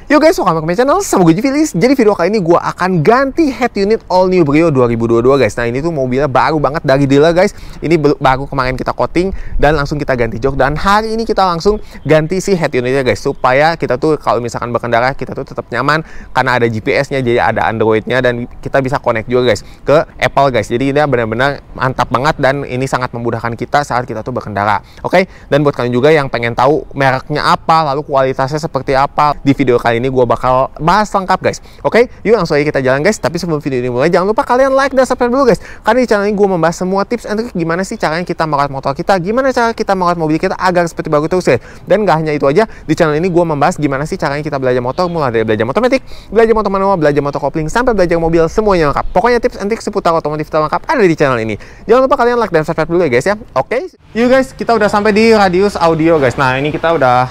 Yo guys, welcome back ke my channel, sama gue Jivilis. Jadi video kali ini gue akan ganti head unit all new Brio 2022 guys. Nah ini tuh mobilnya baru banget dari dealer guys. Ini baru kemarin kita coating dan langsung kita ganti jok. Dan hari ini kita langsung ganti si head unitnya guys, supaya kita tuh kalau misalkan berkendara kita tuh tetap nyaman. Karena ada GPS-nya, jadi ada Android-nya, dan kita bisa connect juga guys ke Apple guys. Jadi ini benar-benar mantap banget dan ini sangat memudahkan kita saat kita tuh berkendara. Oke, dan buat kalian juga yang pengen tahu mereknya apa, lalu kualitasnya seperti apa, di video kali ini gue bakal bahas lengkap guys. Oke, yuk langsung aja kita jalan guys. Tapi sebelum video ini mulai, jangan lupa kalian like dan subscribe dulu guys, karena di channel ini gue membahas semua tips and trik gimana sih caranya kita merawat motor kita, gimana cara kita merawat mobil kita agar seperti baru terus ya. Dan gak hanya itu aja, di channel ini gue membahas gimana sih caranya kita belajar motor, mulai dari belajar motor metik, belajar motor manual, belajar motor kopling, sampai belajar mobil, semuanya lengkap. Pokoknya tips and trik seputar otomotif terlengkap ada di channel ini. Jangan lupa kalian like dan subscribe dulu ya guys ya. Oke, yuk guys, kita udah sampai di Radius Audio guys. Nah ini kita udah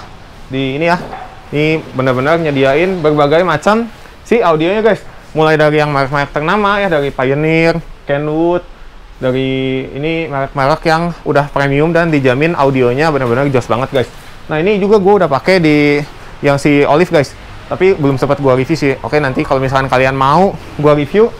di ini ya. Ini benar-benar nyediain berbagai macam si audionya guys. Mulai dari yang merek-merek ternama ya, dari Pioneer, Kenwood, dari ini merek-merek yang udah premium dan dijamin audionya benar-benar jos banget guys. Nah ini juga gue udah pakai di yang si Olive guys, tapi belum sempat gue review sih. Oke, nanti kalau misalkan kalian mau gue review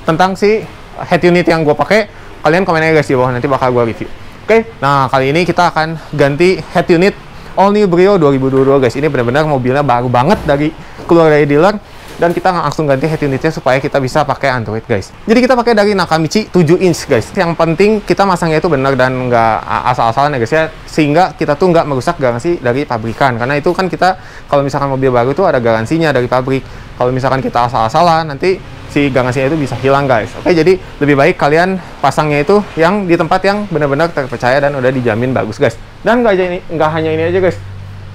tentang si head unit yang gue pakai, kalian komen aja guys di bawah, nanti bakal gue review. Oke, nah kali ini kita akan ganti head unit all new Brio 2022 guys. Ini benar-benar mobilnya baru banget dari keluar dari dealer, dan kita langsung ganti head unitnya supaya kita bisa pakai Android guys. Jadi kita pakai dari Nakamichi 7 inch guys. Yang penting kita masangnya itu benar dan nggak asal-asalan ya guys ya, sehingga kita tuh nggak merusak garansi dari pabrikan. Karena itu kan kita kalau misalkan mobil baru tuh ada garansinya dari pabrik. Kalau misalkan kita asal-asalan, nanti si garansinya itu bisa hilang guys. Oke, jadi lebih baik kalian pasangnya itu yang di tempat yang benar-benar terpercaya dan udah dijamin bagus guys. Dan nggak hanya ini aja guys,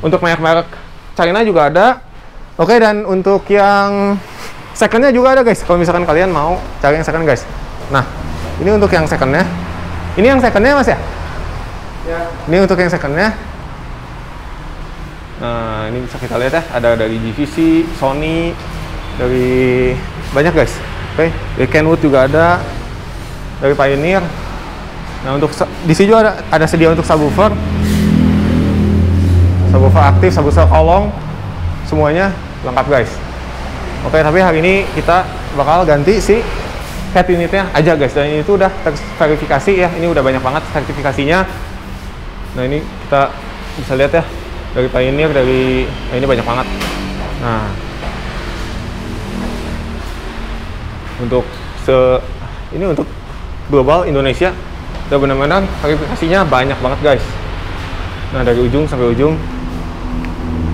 untuk merek-merek China juga ada. Oke, dan untuk yang secondnya juga ada guys, kalau misalkan kalian mau cari yang second guys. Nah ini untuk yang secondnya, ini yang secondnya mas ya? Ya. Ini untuk yang secondnya. Nah ini bisa kita lihat ya, ada dari GVC, Sony, dari banyak guys. Oke, dari Kenwood juga ada, dari Pioneer. Nah untuk di sini juga ada sedia untuk subwoofer aktif, subwoofer kolong, semuanya lengkap guys. Oke, tapi hari ini kita bakal ganti si head unitnya aja guys, dan itu udah terverifikasi ya. Ini udah banyak banget sertifikasinya. Nah ini kita bisa lihat ya, dari Pioneer, dari ini banyak banget. Nah ini untuk global Indonesia udah benar-benar verifikasinya banyak banget guys. Nah dari ujung sampai ujung.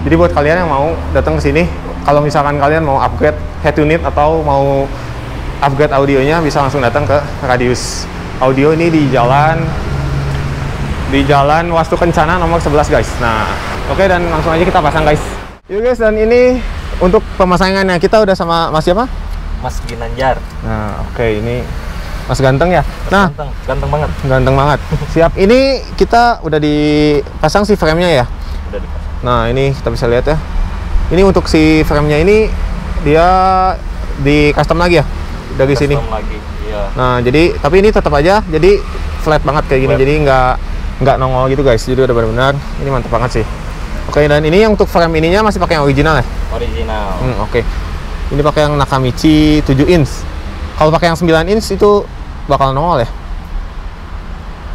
Jadi buat kalian yang mau datang ke sini, kalau misalkan kalian mau upgrade head unit atau mau upgrade audionya, bisa langsung datang ke Radius Audio. Ini di Jalan Wastu Kencana nomor 11 guys. Nah oke, dan langsung aja kita pasang guys. Yuk guys, dan ini untuk pemasangannya kita udah sama Mas siapa? Mas Ginanjar. Nah oke, ini Mas ganteng ya. Mas ganteng banget. Ganteng banget. Siap. Ini kita udah dipasang si frame-nya ya. Udah dipasang. Nah ini kita bisa lihat ya. Ini untuk si frame-nya ini dia di custom lagi ya dari custom sini. Lagi. Iya. Nah jadi tapi ini tetap aja jadi flat banget kayak gini. Jadi nggak nongol gitu guys. Jadi udah benar-benar ini mantap banget sih. Oke, dan ini yang untuk frame ininya masih pakai yang original ya? Original. Oke. Ini pakai yang Nakamichi 7 inch. Kalau pakai yang 9 inch itu bakal nongol ya?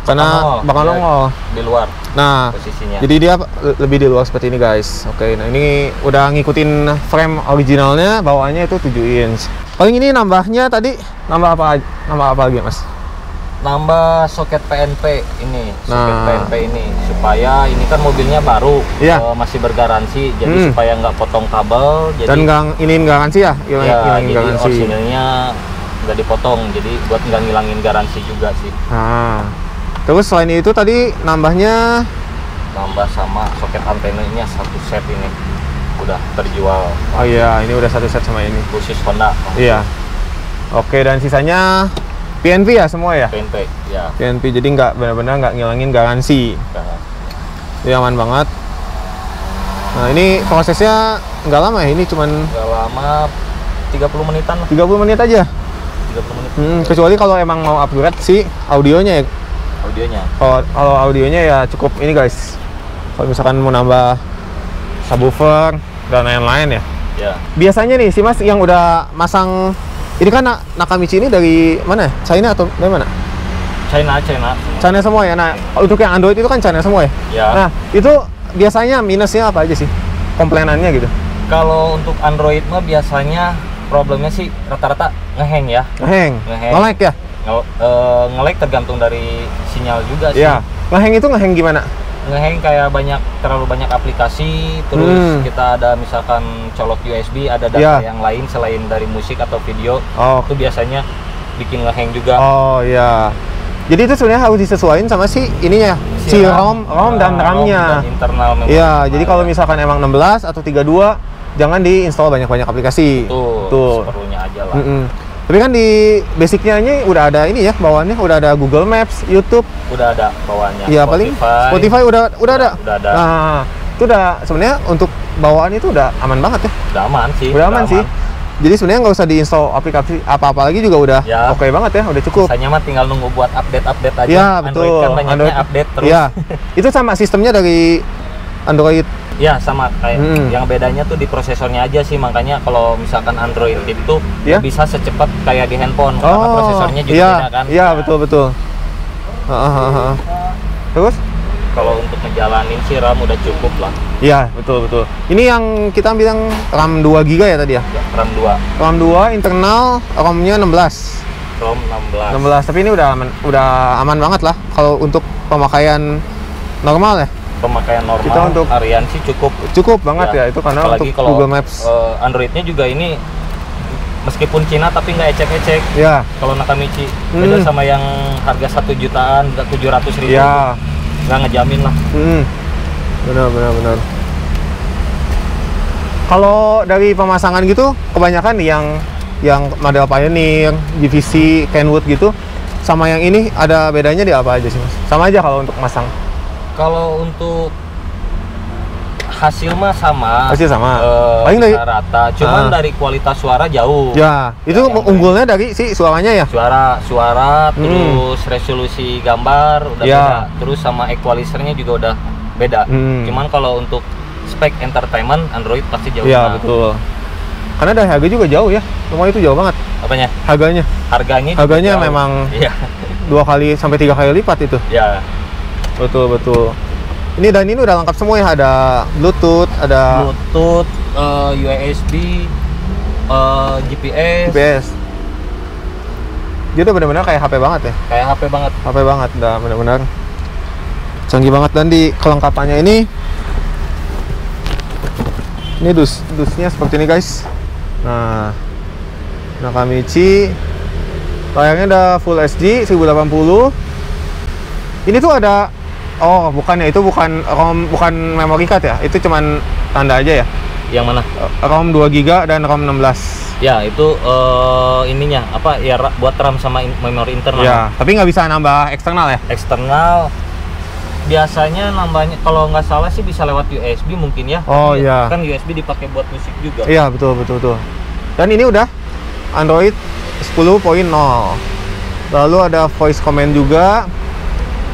Karena bakal nongol di luar. Nah, posisinya. Jadi dia lebih di luar seperti ini guys. Oke, nah ini udah ngikutin frame originalnya, bawaannya itu 7 inch. Paling ini nambahnya tadi nambah apa lagi mas? Nambah soket PNP ini, soket Nah. PNP ini supaya ini kan mobilnya baru, Iya. Masih bergaransi, jadi supaya nggak potong kabel. Jadi, dan nggak iniin garansi ya? Hilangin jadi garansi. orisinilnya nggak dipotong, jadi buat nggak ngilangin garansi juga sih. Nah, terus selain itu tadi nambahnya Nambah sama soket antenanya satu set ini udah terjual. oh iya, ini udah satu set sama ini. Khusus Honda. Iya. Oke, dan sisanya PNP ya semua ya? PNP, ya. PNP, jadi nggak benar-benar nggak ngilangin garansi. Ini aman banget. Nah ini prosesnya nggak lama ya? Ini cuman Nggak lama, 30 menitan lah. 30 menit aja? 30 menit. Kecuali kalau emang mau upgrade si audionya ya? Audionya. Kalau audionya ya cukup ini guys. Kalau misalkan mau nambah subwoofer, dan lain-lain ya. Ya. Biasanya nih si Mas yang udah masang ini kan Nakamichi ini dari mana? China atau dari mana? China. China semua ya. Nah, untuk yang Android itu kan China semua ya. Ya. Nah, itu biasanya minusnya apa aja sih? Komplainannya gitu. Kalau untuk Android mah biasanya problemnya sih rata-rata ngehang ya. Ngehang. Nge-lag ya? Nge-lag tergantung dari sinyal juga sih. Iya. Ngehang itu ngehang gimana? Ngehang kayak terlalu banyak aplikasi, terus kita ada misalkan colok USB, ada data yang lain selain dari musik atau video. Itu biasanya bikin ngehang juga. Oh iya. Jadi itu sebenarnya harus disesuaikan sama si ininya, si ROM dan RAM-nya. Internal memori. Iya, jadi kalau misalkan emang 16 atau 32, jangan diinstal banyak-banyak aplikasi. Tuh. Seperlunya aja lah. Tapi kan di basicnya ini udah ada ini ya, bawaannya udah ada Google Maps, YouTube. Udah ada bawaannya. Iya, paling Spotify udah ada. Udah ada. Nah, itu udah sebenarnya untuk bawaan itu udah aman banget ya. Udah aman sih. Udah aman sih. Jadi sebenarnya nggak usah diinstal aplikasi apa-apa lagi juga udah oke banget ya, udah cukup. Biasanya mah tinggal nunggu buat update aja. Iya, betul. Android kan banyaknya update terus. Iya. Itu sama sistemnya dari Android. Ya sama kayak yang bedanya tuh di prosesornya aja sih, makanya kalau misalkan Android itu bisa secepat kayak di handphone karena prosesornya juga beda kan. Iya, betul. Terus kalau untuk ngejalanin sih RAM udah cukup lah. Iya, betul. Ini yang kita bilang RAM 2 GB ya tadi ya? RAM 2. RAM 2 internal, ROM-nya 16. ROM 16. 16, tapi ini udah aman banget lah kalau untuk pemakaian normal ya. Pemakaian normal kita untuk harian sih cukup banget ya itu karena apalagi untuk Google Maps. Androidnya juga ini meskipun Cina tapi nggak ecek-ecek. Ya. Kalau Nakamichi beda sama yang harga 1 jutaan, 700.000. Ya. Nggak ngejamin lah. Benar. Kalau dari pemasangan gitu kebanyakan nih yang model Pioneer, GVC, Kenwood gitu sama yang ini ada bedanya di apa aja sih Mas? Sama aja kalau untuk masang. Kalau untuk hasil mah sama. Hasil sama. Paling dari rata, cuman dari kualitas suara jauh. Ya, itu unggulnya dari si suaranya ya. Suara, terus resolusi gambar udah beda, terus sama equalizernya juga udah beda. Cuman kalau untuk spek entertainment Android pasti jauh. Iya, betul. Karena dari harga juga jauh ya. Semua itu jauh banget. Apanya? Harganya memang 2 kali sampai 3 kali lipat itu. Ya. Betul. Ini udah lengkap semua ya, ada Bluetooth, USB, GPS. Dia tuh benar-benar kayak HP banget ya. Kayak HP banget, udah benar-benar canggih banget. Dan di kelengkapannya ini dusnya seperti ini guys. Nah, Nakamichi layarnya udah Full HD 1080. Ini tuh ada itu bukan memory card ya, itu cuman tanda aja ya. Yang mana? ROM 2 GB dan ROM 16. Ya, itu ininya apa ya, buat RAM sama memori internal. Ya, tapi nggak bisa nambah eksternal ya? Eksternal biasanya nambahnya kalau nggak salah sih bisa lewat USB mungkin ya. Oh iya. Kan USB dipakai buat musik juga. Iya, betul. Dan ini udah Android 10.0. Lalu ada voice command juga.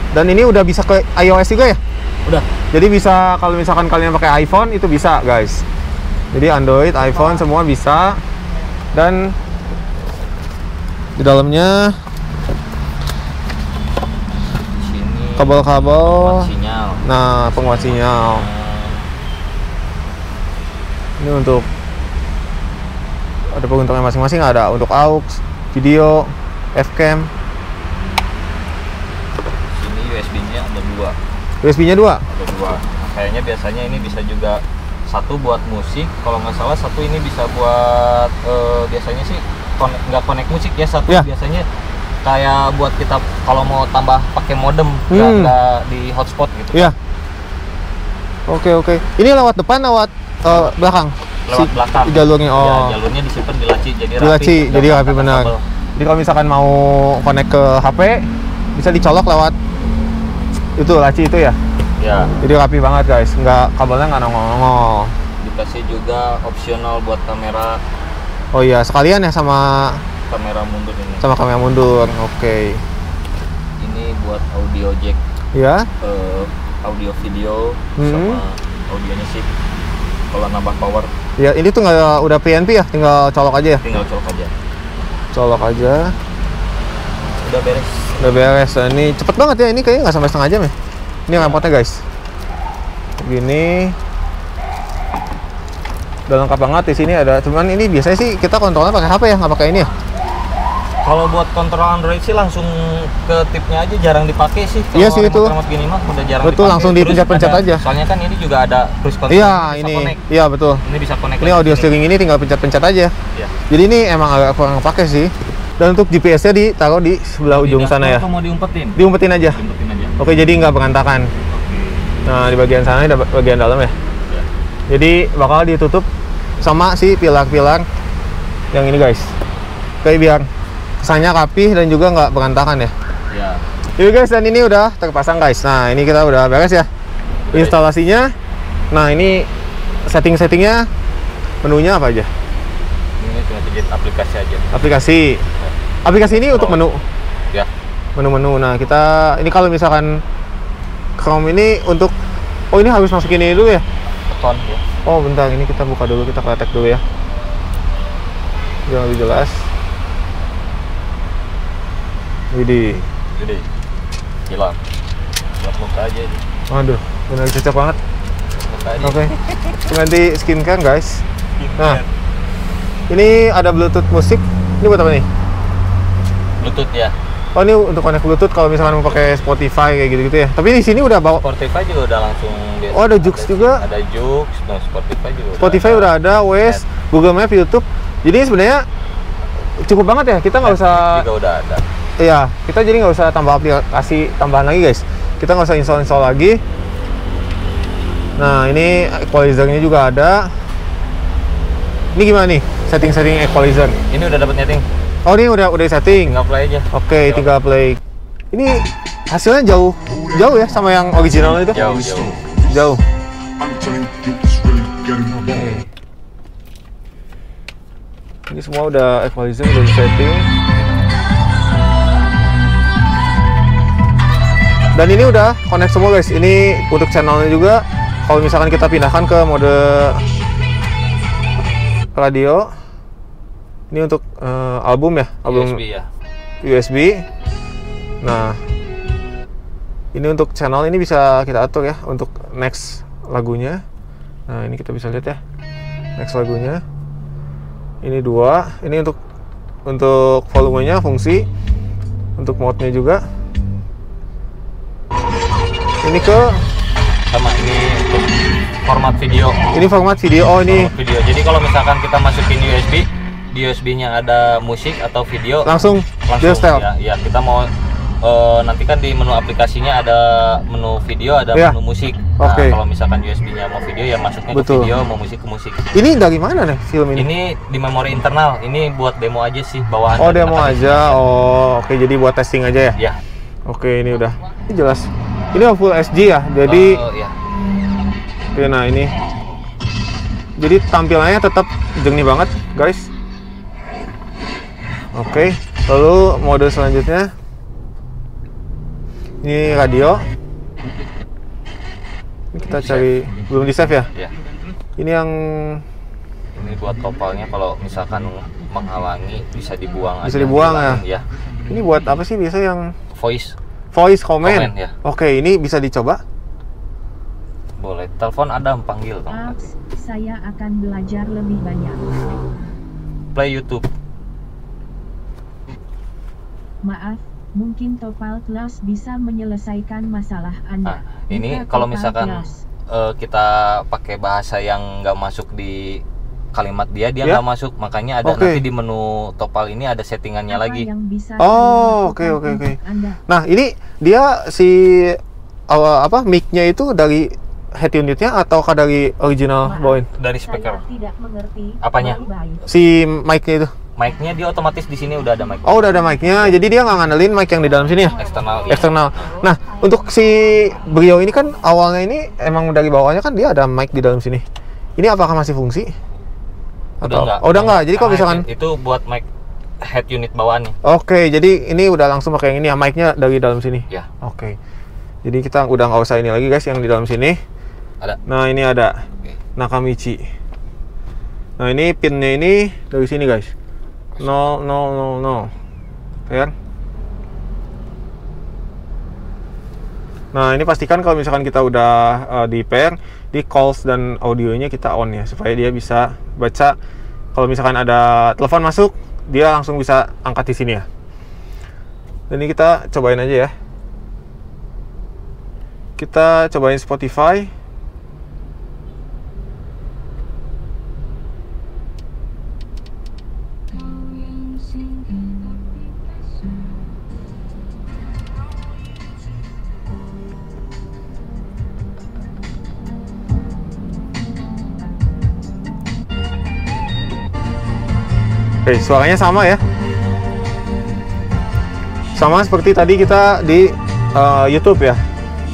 Dan ini udah bisa ke iOS juga ya? Udah. Jadi bisa kalau misalkan kalian pakai iPhone itu bisa, guys. Jadi Android, iPhone semua bisa. Dan di dalamnya kabel-kabel. Nah, penguat sinyal. Ini untuk ada penguntuknya masing-masing, ada untuk aux, video, Fcam. USB-nya ada 2. USB-nya 2? Ada 2. Kayaknya biasanya ini bisa juga satu buat musik, kalau nggak salah satu ini bisa buat biasanya sih nggak connect musik ya, satu biasanya kayak buat kita kalau mau tambah pakai modem, nggak di hotspot gitu. Iya. Oke. Ini lewat depan, lewat belakang? Lewat belakang. Jalurnya, Ya, jalurnya disimpan di laci, jadi rapi benar. Jadi kalau misalkan mau connect ke HP, bisa dicolok lewat itu laci itu ya? Ya. Jadi rapi banget guys, kabelnya nggak nongol-nongol. Dikasih juga opsional buat kamera. Oh iya, sekalian ya sama kamera mundur ini. Sama kamera mundur, oke. Ini buat audio jack. Ya. Audio video sama audionya sih. kalau nambah power. Ya, ini tuh nggak udah PNP ya, tinggal colok aja ya. Tinggal colok aja. Colok aja. Udah beres. Udah beres. Nah, ini cepet banget ya, ini kayaknya nggak sampai setengah jam ya. Ini remote-nya guys. Begini. Udah lengkap banget di sini ada. Cuman ini biasanya sih kita kontrolnya pakai HP ya, nggak pakai ini ya. Kalau buat kontrol Android sih langsung ke tipnya aja, jarang dipakai sih. Iya sih itu. Remote gini mah udah jarang betul, dipakai. langsung dipencet-pencet aja. Soalnya kan ini juga ada cruise control. Iya, bisa ini. connect. Iya, betul. Ini bisa connect. Ini audio steering ini tinggal pencet-pencet aja. Iya. Jadi ini emang agak kurang pakai sih. Dan untuk GPS-nya ditaruh di sebelah ujung sana ya. Atau mau diumpetin? Diumpetin aja. Diumpetin aja. Oke, jadi nggak berantakan. Nah, di bagian sana ada bagian dalam ya. Iya. Jadi bakal ditutup sama si pilar-pilar yang ini guys. Kayak biar kesannya rapih dan juga nggak berantakan ya. Iya. Jadi guys, dan ini udah terpasang guys. Nah, ini kita udah beres ya. Instalasinya. Nah, ini setting-settingnya, menunya apa aja? Ini cuma sedikit aplikasi aja. Aplikasi. Aplikasi ini untuk menu. Ya. Menu-menu. Nah, kita ini kalau misalkan Chrome ini untuk, oh ini harus masukin ini dulu ya. Beton ya. Oh bentar, ini kita buka dulu, kita ketek dulu ya. Biar lebih jelas. Widih. Jadi hilang. Buat muka aja ini. Waduh, benar cocok banget. Muka aja. Oke. Ganti skincare guys. Nah, ini ada Bluetooth musik. Ini buat apa nih? Bluetooth ya. Oh, ini untuk connect Bluetooth kalau misalkan mau pakai Spotify kayak gitu-gitu ya. Tapi di sini udah bawa. Spotify juga udah langsung biasa. Oh, ada Joox juga. Ada Joox, nah Spotify juga. Spotify udah ada, Waze, Google Map, YouTube. Jadi sebenarnya cukup banget ya. Kita nggak usah. Juga udah ada. Iya, kita jadi nggak usah tambah aplikasi tambahan lagi guys. Kita nggak usah install lagi. Nah, ini equalizer-nya juga ada. Ini gimana nih setting-setting equalizer? Ini udah dapat setting. Oh, ini udah setting. Tinggal play aja. Oke, tinggal play. Ini hasilnya jauh ya sama yang original itu? Jauh. Oke. Ini semua udah equalizer, udah setting. Dan ini udah connect semua guys. Ini untuk channelnya juga. Kalau misalkan kita pindahkan ke mode radio, ini untuk album ya, album USB ya. USB. Nah, ini untuk channel ini bisa kita atur ya untuk next lagunya. Nah, ini kita bisa lihat ya next lagunya. Ini dua. Ini untuk volumenya, fungsi, untuk mode-nya juga. Ini ke sama ini untuk format video. Ini format video. Oh, ini format video. Jadi kalau misalkan kita masukin USB, di USB-nya ada musik atau video, langsung dia setel. Ya, kita mau nanti kan di menu aplikasinya ada menu video, ada menu musik. Nah, kalau misalkan USB-nya mau video ya masuknya ke video, mau musik ke musik. Ini dari mana nih film ini? Ini di memori internal. Ini buat demo aja sih bawaan. Oh, demo aja. Oh, oke, jadi buat testing aja ya? Ya. Oke, ini udah. Ini jelas. Ini full SD ya. Jadi ya. Oke, nah ini. Jadi tampilannya tetap jernih banget, guys. Oke, lalu mode selanjutnya. Ini radio. Ini kita cari, belum di save ya? Ya. Ini yang ini buat topalnya kalau misalkan menghalangi bisa dibuang. Bisa dibuang ya? Ya. Ini buat apa sih biasa yang voice comment ya. Oke, ini bisa dicoba. Boleh. Telepon ada panggil. Saya akan belajar lebih banyak. Play YouTube. Maaf, mungkin Topal Plus bisa menyelesaikan masalah Anda. Nah, ini kalau misalkan kita pakai bahasa yang nggak masuk di kalimat dia nggak masuk, makanya ada nanti di menu Topal ini ada settingannya lagi. Oh, oke. Nah, ini dia si mic-nya itu dari head unitnya ataukah dari original bawaan? Dari speaker. Tidak mengerti. Apanya? Si mic-nya itu. Mic-nya dia otomatis di sini udah ada mic. Oh, udah ada mic-nya. Jadi dia nggak ngandelin mic yang di dalam sini ya? Eksternal. Nah, untuk si Brio ini kan awalnya ini emang dari bawahnya kan dia ada mic di dalam sini. Ini apakah masih fungsi? Atau udah enggak. Jadi kalau misalkan itu buat mic head unit bawaannya. Oke, jadi ini udah langsung pakai yang ini ya, mic-nya dari dalam sini. Ya. Oke. Jadi kita udah nggak usah ini lagi guys yang di dalam sini. Ada. Nah, ini ada. Nakamichi. Nah, ini pinnya ini dari sini guys. 0000. Fair. Nah, ini pastikan kalau misalkan kita udah di pair, di calls dan audionya kita on ya, supaya dia bisa baca. Kalau misalkan ada telepon masuk, dia langsung bisa angkat di sini ya. Dan ini kita cobain aja ya. Kita cobain Spotify. Oke, suaranya sama ya. Sama seperti tadi kita di YouTube ya.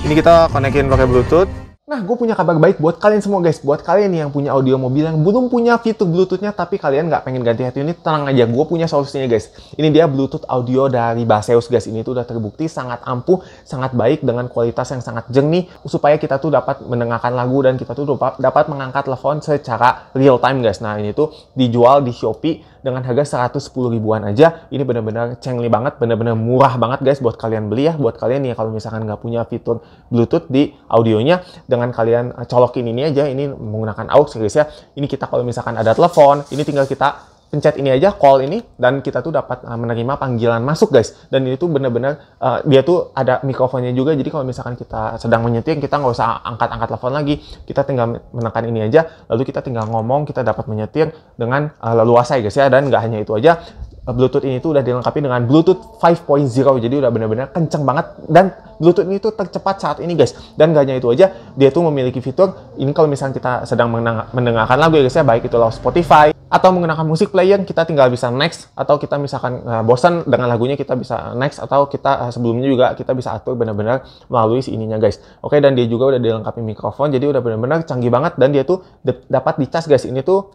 Ini kita konekin pakai Bluetooth. Nah, gue punya kabar baik buat kalian semua guys. Buat kalian yang punya audio mobil yang belum punya fitur Bluetooth-nya, tapi kalian nggak pengen ganti head unit, tenang aja. Gue punya solusinya guys. Ini dia Bluetooth audio dari Baseus guys. Ini tuh udah terbukti sangat ampuh, sangat baik dengan kualitas yang sangat jernih, supaya kita tuh dapat mendengarkan lagu dan kita tuh dapat mengangkat telepon secara real time guys. Nah, ini tuh dijual di Shopee dengan harga 110 ribuan aja. Ini benar-benar cengli banget, benar-benar murah banget guys buat kalian beli ya. Buat kalian nih kalau misalkan nggak punya fitur Bluetooth di audionya, dengan kalian colokin ini aja, ini menggunakan aux guys ya. Ini kita kalau misalkan ada telepon, ini tinggal kita pencet ini aja, call ini, dan kita tuh dapat menerima panggilan masuk guys. Dan ini tuh bener-bener dia tuh ada mikrofonnya juga, jadi kalau misalkan kita sedang menyetir, kita nggak usah angkat-angkat telepon lagi, kita tinggal menekan ini aja, lalu kita tinggal ngomong, kita dapat menyetir dengan leluasa guys ya. Dan nggak hanya itu aja, Bluetooth ini tuh udah dilengkapi dengan Bluetooth 5.0, jadi udah bener-bener kenceng banget, dan Bluetooth ini tuh tercepat saat ini guys. Dan gak hanya itu aja, dia tuh memiliki fitur ini kalau misalnya kita sedang mendengarkan lagu ya guys ya, baik itu lewat Spotify atau menggunakan musik player, kita tinggal bisa next, atau kita misalkan bosan dengan lagunya, kita bisa next, atau kita sebelumnya juga kita bisa atur benar-benar melalui si ininya guys. Oke, dan dia juga udah dilengkapi mikrofon, jadi udah benar-benar canggih banget, dan dia tuh dapat dicas guys. Ini tuh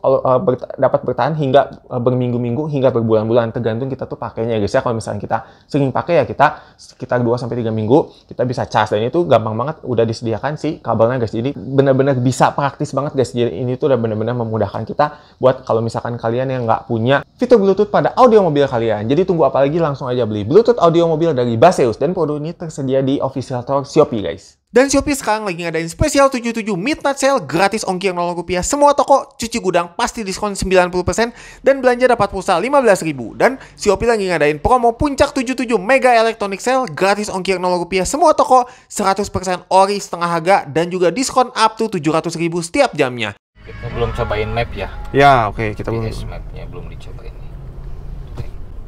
dapat bertahan hingga berminggu-minggu hingga berbulan-bulan, tergantung kita tuh pakainya guys ya. Kalau misalnya kita sering pakai ya, kita sekitar 2-3 minggu kita bisa cas, dan itu gampang banget, udah disediakan si kabelnya guys. Jadi benar-benar bisa praktis banget guys. Jadi ini tuh udah benar-benar memudahkan kita buat kalau misalkan kalian yang nggak punya fitur Bluetooth pada audio mobil kalian. Jadi tunggu apa lagi, langsung aja beli Bluetooth audio mobil dari Baseus, dan produk ini tersedia di official store Shopee guys. Dan Shopee sekarang lagi ngadain spesial 77 Midnight Sale, gratis ongkir 0 rupiah. Semua toko cuci gudang pasti diskon 90% dan belanja dapat pulsa 15.000. Dan Shopee lagi ngadain promo puncak 77 Mega Electronic Sale, gratis ongkir 0 rupiah. Semua toko 100% ori setengah harga dan juga diskon up to 700.000 setiap jamnya. Kita belum cobain map ya. Ya, oke, kita belum. Mapnya belum dicobain.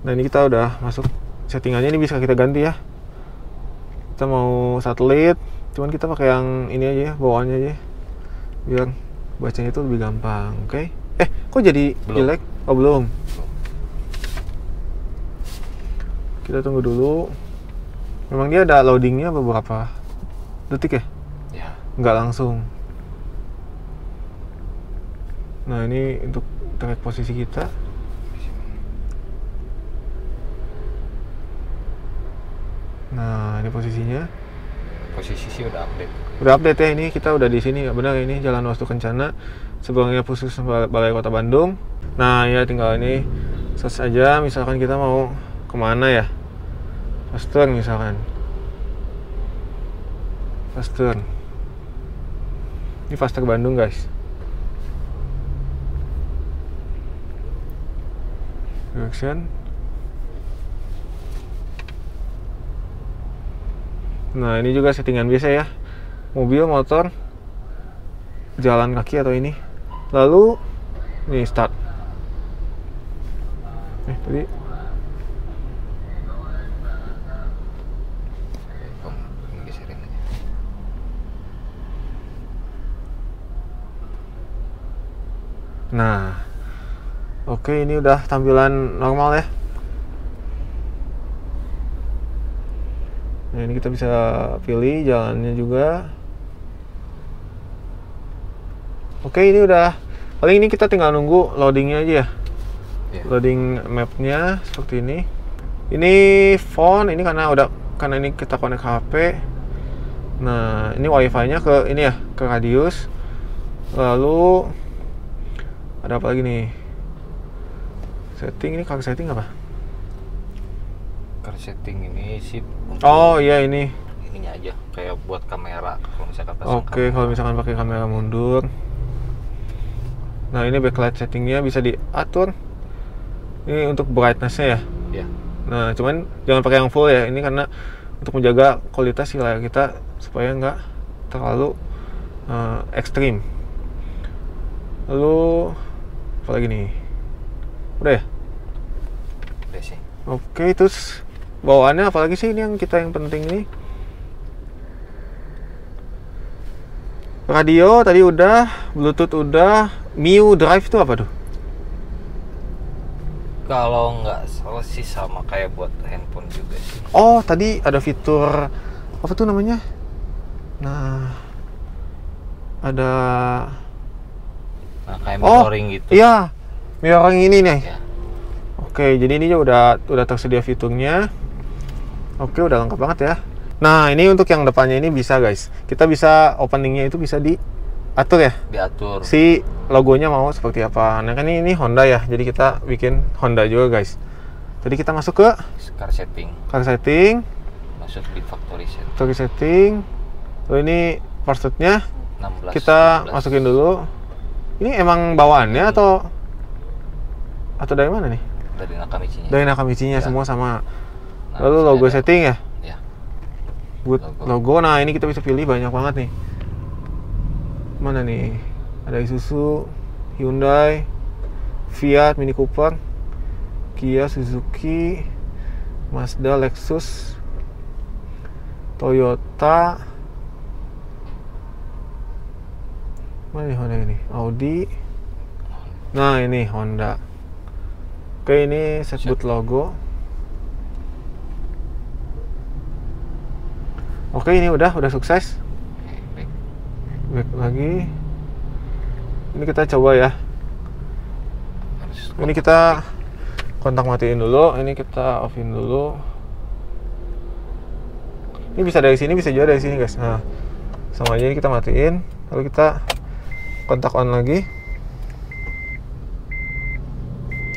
Nah, ini kita udah masuk settingannya, ini bisa kita ganti ya. Kita mau satelit, cuman kita pakai yang ini aja ya, bawaannya aja, biar bacanya itu lebih gampang. Oke. Kok jadi jelek? Oh, belum. Kita tunggu dulu. Memang dia ada loadingnya beberapa detik ya? Ya. Nggak langsung. Nah, ini untuk track posisi kita. Nah, ini posisinya. Posisi sih udah update. Udah update ya, ini kita udah di sini, benar ini Jalan Wastu Kencana, sebelumnya Puskesmas Balai Kota Bandung. Nah, ya tinggal ini search aja, misalkan kita mau kemana ya, fast turn misalkan, fast turn. Ini fast turn Bandung guys. Direction. Nah, ini juga settingan biasa ya, mobil, motor, jalan kaki atau ini. Lalu ini start. Tadi nah, oke, ini udah tampilan normal ya. Nah, ini kita bisa pilih jalannya juga. Oke, ini udah. Paling ini kita tinggal nunggu loadingnya aja ya. Loading mapnya seperti ini. Ini phone, ini karena ini kita connect HP. Nah, ini wifi-nya ke ini ya, ke radius. Lalu ada apa lagi nih? Setting, ini color setting apa? Car setting ini sih untuk Oh iya ini. ininya aja kayak buat kamera kalau misalkan pasang Oke, kalau misalkan pakai kamera mundur. Nah, ini backlight settingnya bisa diatur. Ini untuk brightness-nya ya. ya. Nah, cuman jangan pakai yang full ya. Ini karena untuk menjaga kualitas si layar kita supaya nggak terlalu ekstrim. Lalu apa lagi nih? Udah ya? Udah sih. Oke, terus bawaannya apalagi sih ini yang penting ini? Radio tadi udah, Bluetooth udah, MIUI Drive itu apa tuh? Kalau nggak salah sih sama kayak buat handphone juga sih. Oh, tadi ada fitur apa tuh namanya? Nah, ada Nah, kayak mirroring gitu. Iya, mirroring ini nih. Ya. Oke, jadi ini udah tersedia fiturnya. Oke, udah lengkap banget ya. Nah, ini untuk yang depannya ini bisa guys. Kita bisa openingnya itu bisa diatur ya. Diatur. Si logonya mau seperti apa. Nah, kan ini Honda ya. Jadi kita bikin Honda juga guys. Jadi kita masuk ke Car setting. car setting, Masuk di factory setting. factory setting. Lalu ini passwordnya 16. kita 16. masukin dulu. Ini emang bawaannya atau dari mana nih? Dari Nakamichi-nya. Dari Nakamichi-nya Ya. semua sama. Nah, Lalu sini logo ada- setting ya. Ya. Buat logo. Nah, ini kita bisa pilih banyak banget nih. Mana nih? Ada Isuzu, Hyundai, Fiat, Mini Cooper, Kia, Suzuki, Mazda, Lexus, Toyota. Mana nih Honda ini? Audi. Nah, ini Honda. Oke, ini set boot logo. Oke, ini udah sukses. Baik. Back lagi. Ini kita coba ya. Harus Ini kita kontak matiin dulu. Ini kita offin dulu. Ini bisa dari sini, bisa juga dari sini guys. Nah, sama aja ini kita matiin. Lalu kita kontak on lagi.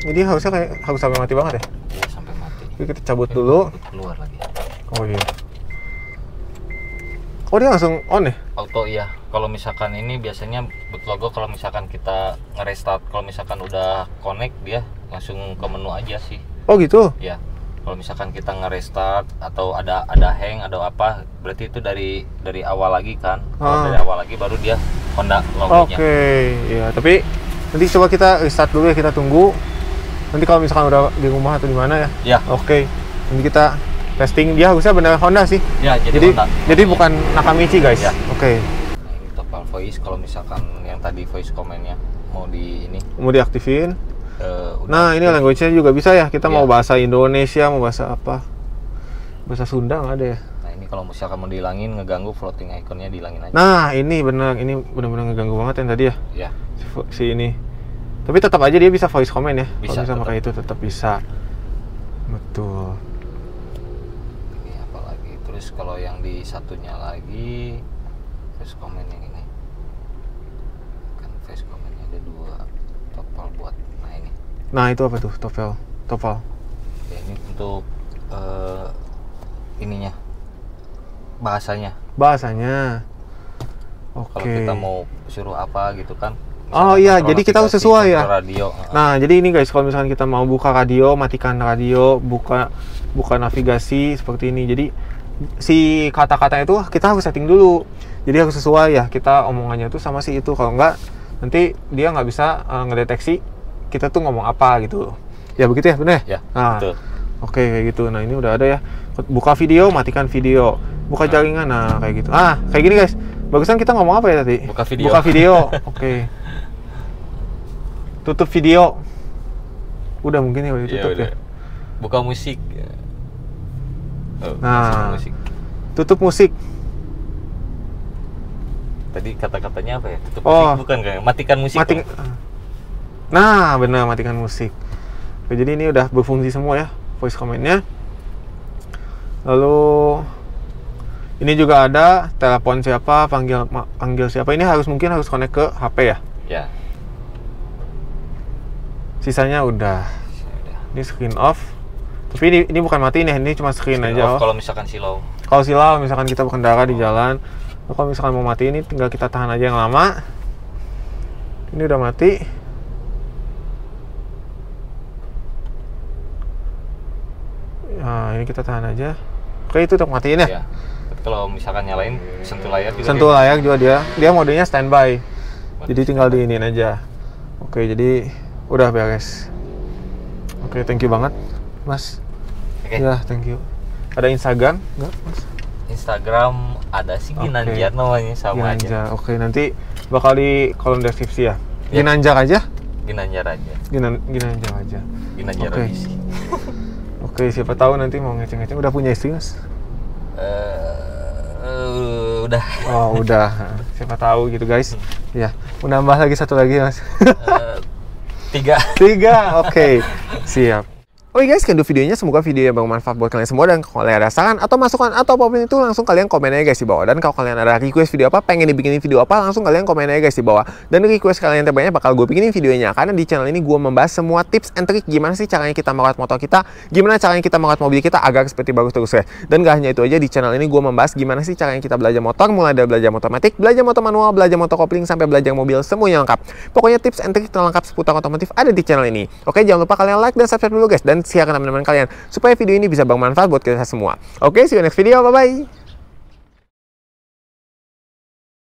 Jadi harus sampai mati banget ya. ya, sampai mati. Jadi kita cabut dulu. Keluar lagi. Oh iya. Oh, dia langsung on ya? Auto iya. Kalau misalkan ini biasanya boot logo kalau misalkan kita nge-restart, kalau misalkan udah connect dia langsung ke menu aja sih. Oh gitu. Ya. Kalau misalkan kita nge-restart atau ada hang atau apa, berarti itu dari awal lagi kan. Kalau dari awal lagi baru dia Honda logonya. Oke, ya. Tapi nanti coba kita restart dulu ya, kita tunggu. Nanti kalau misalkan udah di rumah atau di mana ya. Ya. Oke. Nanti kita testing, dia harusnya benar Honda sih. Ya, Jadi Honda. bukan Nakamichi guys. Ya. Oke. Nah, ini total voice kalau misalkan yang tadi voice command-nya mau di ini Mau diaktifin. udah Nah, ini language-nya juga bisa ya. Kita Ya. mau bahasa Indonesia, mau bahasa apa? Bahasa Sunda nggak ada ya? Nah, ini kalau misalkan mau dihilangin, ngeganggu floating iconnya dihilangin aja. Nah, ini benar-benar ngeganggu banget yang tadi ya. Ya. Si ini. Tapi tetap aja dia bisa voice command ya. Bisa, Kalau bisa pakai itu tetap. tetap bisa. Betul. Ini apa lagi? Terus kalau yang di satunya lagi voice command yang ini. Kan voice command-nya ada 2 topal buat. Nah, ini. Nah, itu apa tuh? Topal. Ya, ini untuk ininya. Bahasanya. Oke. Kalau kita mau suruh apa gitu kan. Oh iya, jadi kita harus navigasi, sesuai ya. kontrol radio. Nah, jadi ini guys, kalau misalkan kita mau buka radio, matikan radio, buka navigasi seperti ini. Jadi si kata-kata itu kita harus setting dulu. Jadi harus sesuai ya, kita omongannya tuh sama si itu. Kalau enggak, nanti dia nggak bisa ngedeteksi kita tuh ngomong apa gitu. Ya begitu ya, bener? Ya, Nah, betul. oke kayak gitu. Nah, ini udah ada ya. Buka video, matikan video. Buka jaringan, nah kayak gitu. Ah, kayak gini guys. Bagusan kita ngomong apa ya tadi? Buka video. Buka video. Oke. Tutup video. Udah mungkin ya udah tutup ya. Buka musik. Oh, Nah. musik. Tutup musik. Tadi kata-katanya apa ya? Tutup Oh. musik bukan kan? Matikan musik. Mati. Kan? Nah, benar, matikan musik. Oke, jadi ini udah berfungsi semua ya voice command-nya. Lalu Ini juga ada telepon siapa, panggil siapa. Ini mungkin harus connect ke HP ya. Ya. Sisanya udah. Ini screen off. Tapi ini bukan matiin ya, ini cuma screen aja. Kalau misalkan silau. Kalau silau, misalkan kita berkendara di jalan, kalau misalkan mau mati ini tinggal kita tahan aja yang lama. Ini udah mati. Nah, ini kita tahan aja. Oke, itu untuk matiin ya. Ya. Tapi kalau misalkan nyalain sentuh layar juga. Sentuh layar juga dia modenya standby. Jadi tinggal diinin aja. Oke, jadi udah beres. Oke, thank you banget, Mas. Oke. Ya, thank you. Ada Instagram nggak, Mas? Instagram ada sih, Ginanjar namanya, sama aja. Oke, nanti bakal di kolom deskripsi ya. Ya. Ginanjar aja? Ginanjar aja. Ginanjar aja. Ginanjar Oke. aja sih. Oke, siapa tahu nanti mau ngeceng-ngeceng. Udah punya istri, Mas? Udah. Oh, udah. Siapa tahu gitu, guys. Ya, mau nambah lagi satu lagi, Mas. 3. Oke. Siap. Oke guys, sekian dulu videonya. Semoga videonya bermanfaat buat kalian semua. Dan kalau kalian ada saran atau masukan atau apapun itu, langsung kalian komen aja guys di bawah. Dan kalau kalian ada request video apa, pengen dibikinin video apa, langsung kalian komen aja guys di bawah. Dan request kalian terbanyak bakal gue bikinin videonya. Karena di channel ini gue membahas semua tips and trick gimana sih caranya kita merawat motor kita, gimana caranya kita merawat mobil kita agar seperti bagus terus guys. Dan gak hanya itu aja, di channel ini gue membahas gimana sih caranya kita belajar motor, mulai dari belajar motor matic, belajar motor manual, belajar motor kopling, sampai belajar mobil, semuanya lengkap. Pokoknya tips and trick terlengkap seputar otomotif ada di channel ini. Oke, jangan lupa kalian like dan subscribe dulu guys. Dan share ke teman-teman kalian supaya video ini bisa bermanfaat buat kita semua. Oke, see you next video. Bye-bye.